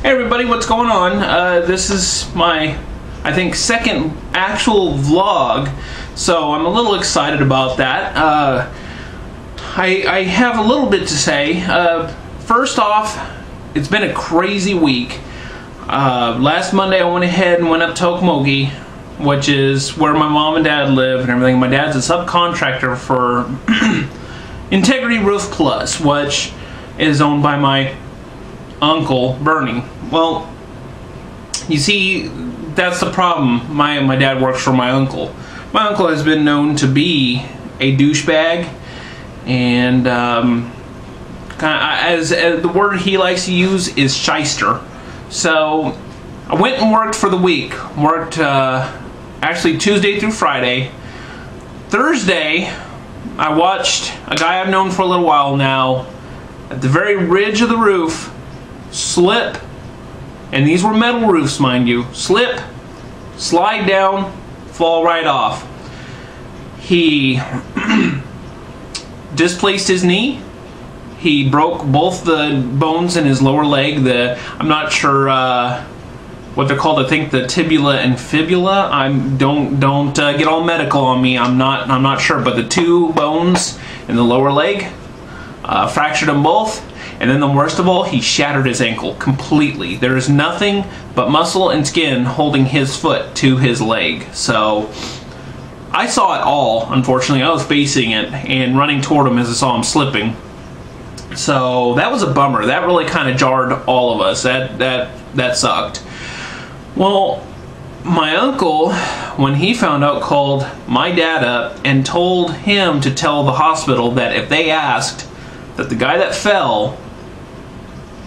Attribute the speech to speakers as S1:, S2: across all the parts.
S1: Hey everybody, what's going on? This is my, I think, second actual vlog, so I'm a little excited about that. I have a little bit to say. First off, it's been a crazy week. Last Monday I went ahead and went up to Okmulgee, which is where my mom and dad live and everything. My dad's a subcontractor for Integrity Roof Plus, which is owned by my uncle Bernie. Well, you see, that's the problem. My dad works for my uncle. My uncle has been known to be a douchebag, and as the word he likes to use is shyster. So I went and worked for the week. Worked actually Tuesday through Friday. Thursday, I watched a guy I've known for a little while now at the very ridge of the roof slip, and these were metal roofs, mind you, slip, slide down, fall right off. He displaced his knee. He broke both the bones in his lower leg. I'm not sure what they're called. I think the tibia and fibula. Don't get all medical on me. I'm not sure, but the two bones in the lower leg, fractured them both. And then the worst of all, he shattered his ankle completely. There is nothing but muscle and skin holding his foot to his leg. So I saw it all, unfortunately. I was facing it and running toward him as I saw him slipping. So that was a bummer. That really kind of jarred all of us. That sucked. Well, my uncle, when he found out, called my dad up and told him to tell the hospital that if they asked, that the guy that fell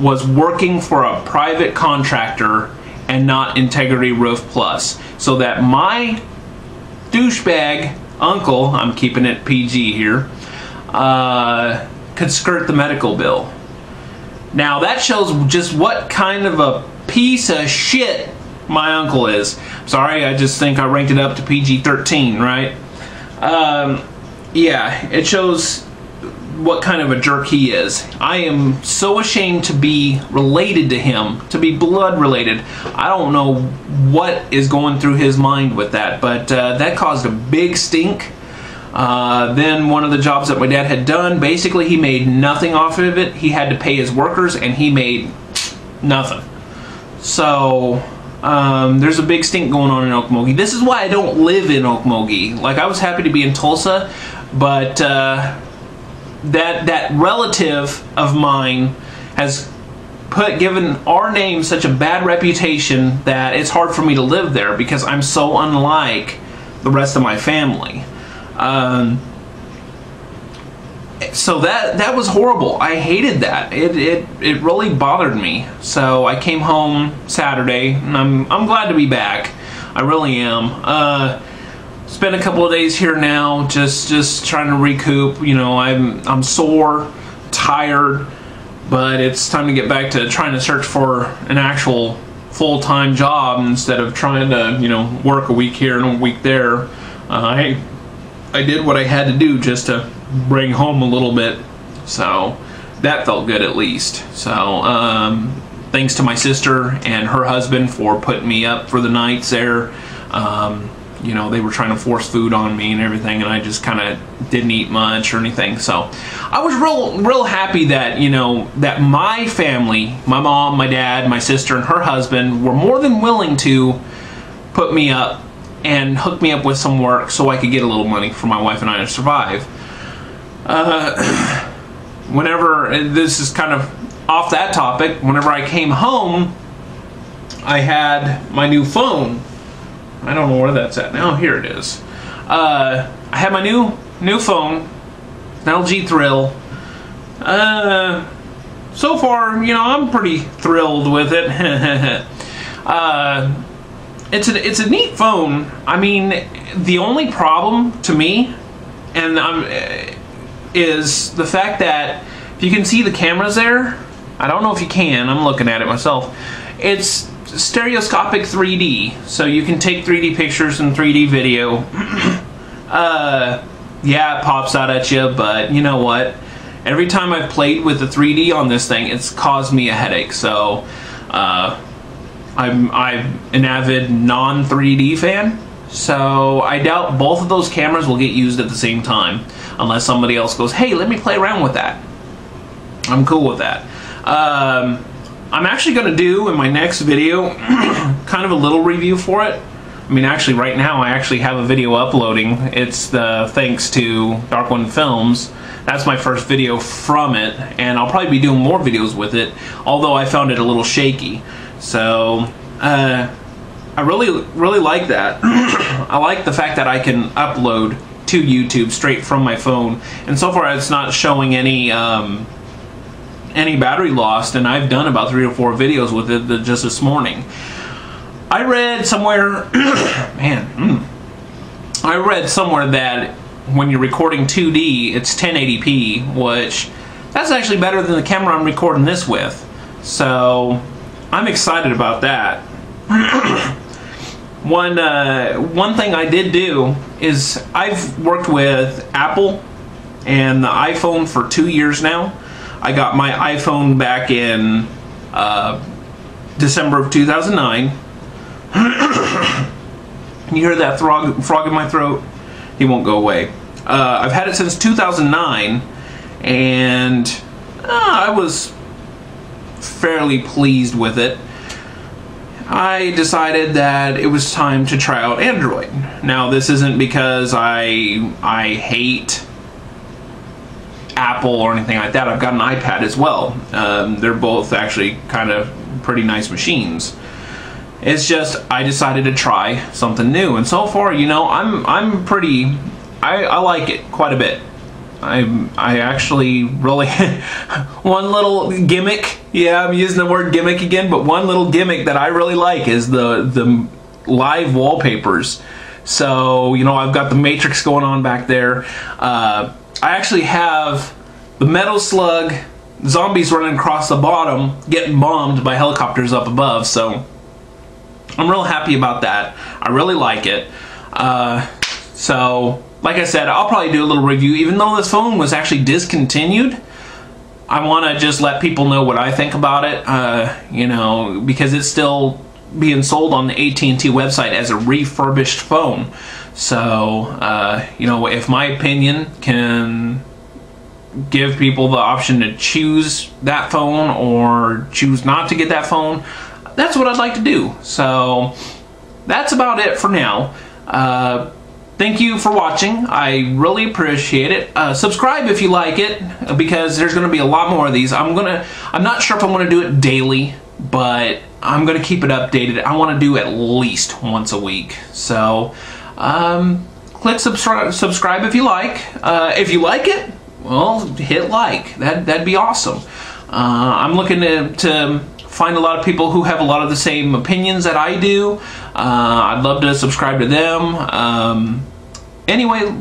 S1: was working for a private contractor and not Integrity Roof Plus. So that my douchebag uncle, I'm keeping it PG here, could skirt the medical bill. Now that shows just what kind of a piece of shit my uncle is. Sorry, I just think I ranked it up to PG-13, right? Yeah, it shows what kind of a jerk he is. I am so ashamed to be related to him, to be blood related. I don't know what is going through his mind with that, but that caused a big stink. Then one of the jobs that my dad had done, basically he made nothing off of it. He had to pay his workers and he made nothing. So there's a big stink going on in Okmulgee. This is why I don't live in Okmulgee. Like, I was happy to be in Tulsa, but that relative of mine has given our name such a bad reputation that it's hard for me to live there because I'm so unlike the rest of my family. So that was horrible. I hated that. It really bothered me. So I came home Saturday, and I'm glad to be back. I really am. Spent a couple of days here now, just trying to recoup. You know, I'm sore, tired, but it's time to get back to trying to search for an actual full-time job instead of trying to, you know, work a week here and a week there. I did what I had to do just to bring home a little bit, so that felt good at least. So thanks to my sister and her husband for putting me up for the nights there. You know, they were trying to force food on me and everything, and I just kind of didn't eat much or anything. So I was real happy that, you know, that my family, my mom, my dad, my sister, and her husband were more than willing to put me up and hook me up with some work so I could get a little money for my wife and I to survive. Whenever, this is kind of off that topic, whenever I came home, I had my new phone. I don't know where that's at now. Here it is. I had my new phone, an LG Thrill. So far, you know, I'm pretty thrilled with it. It's a neat phone. I mean, the only problem to me, is the fact that if you can see the cameras there, I don't know if you can. I'm looking at it myself. It's stereoscopic 3D, so you can take 3D pictures and 3D video. Yeah, it pops out at you, but you know what? Every time I've played with the 3D on this thing, it's caused me a headache. So I'm an avid non-3D fan, so I doubt both of those cameras will get used at the same time, unless somebody else goes, hey, let me play around with that. I'm cool with that. I'm actually going to do in my next video kind of a little review for it. I mean, actually right now I actually have a video uploading. It's thanks to Dark One Films. That's my first video from it, and I'll probably be doing more videos with it, although I found it a little shaky. So I really like that. I like the fact that I can upload to YouTube straight from my phone, and so far it's not showing any battery loss, and I've done about 3 or 4 videos with it just this morning. I read somewhere I read somewhere that when you're recording 2D, it's 1080p, which that's actually better than the camera I'm recording this with. So I'm excited about that. One thing I did do is I've worked with Apple and the iPhone for 2 years now. I got my iPhone back in December of 2009. You hear that frog in my throat? He won't go away. I've had it since 2009, and I was fairly pleased with it. I decided that it was time to try out Android. Now, this isn't because I hate Apple or anything like that. I've got an iPad as well. They're both actually kind of pretty nice machines. It's just I decided to try something new, and so far, you know, I like it quite a bit. I actually really one little gimmick. Yeah, I'm using the word gimmick again, but one little gimmick that I really like is the live wallpapers. So, you know, I've got the Matrix going on back there. I actually have the Metal Slug zombies running across the bottom, getting bombed by helicopters up above. So I'm real happy about that. I really like it. So, like I said, I'll probably do a little review. Even though this phone was actually discontinued, I want to just let people know what I think about it. You know, because it's still being sold on the AT&T website as a refurbished phone. So, you know, if my opinion can give people the option to choose that phone or choose not to get that phone, that's what I'd like to do. So that's about it for now. Thank you for watching. I really appreciate it. Subscribe if you like it, because there's going to be a lot more of these. I'm not sure if I'm going to do it daily, but I'm going to keep it updated. I want to do at least once a week. So click subscribe if you like. If you like it, well, hit like. That'd be awesome. I'm looking to find a lot of people who have a lot of the same opinions that I do. I'd love to subscribe to them. Anyway,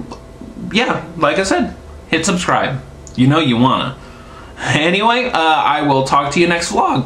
S1: yeah, like I said, hit subscribe. You know you wanna. Anyway, I will talk to you next vlog.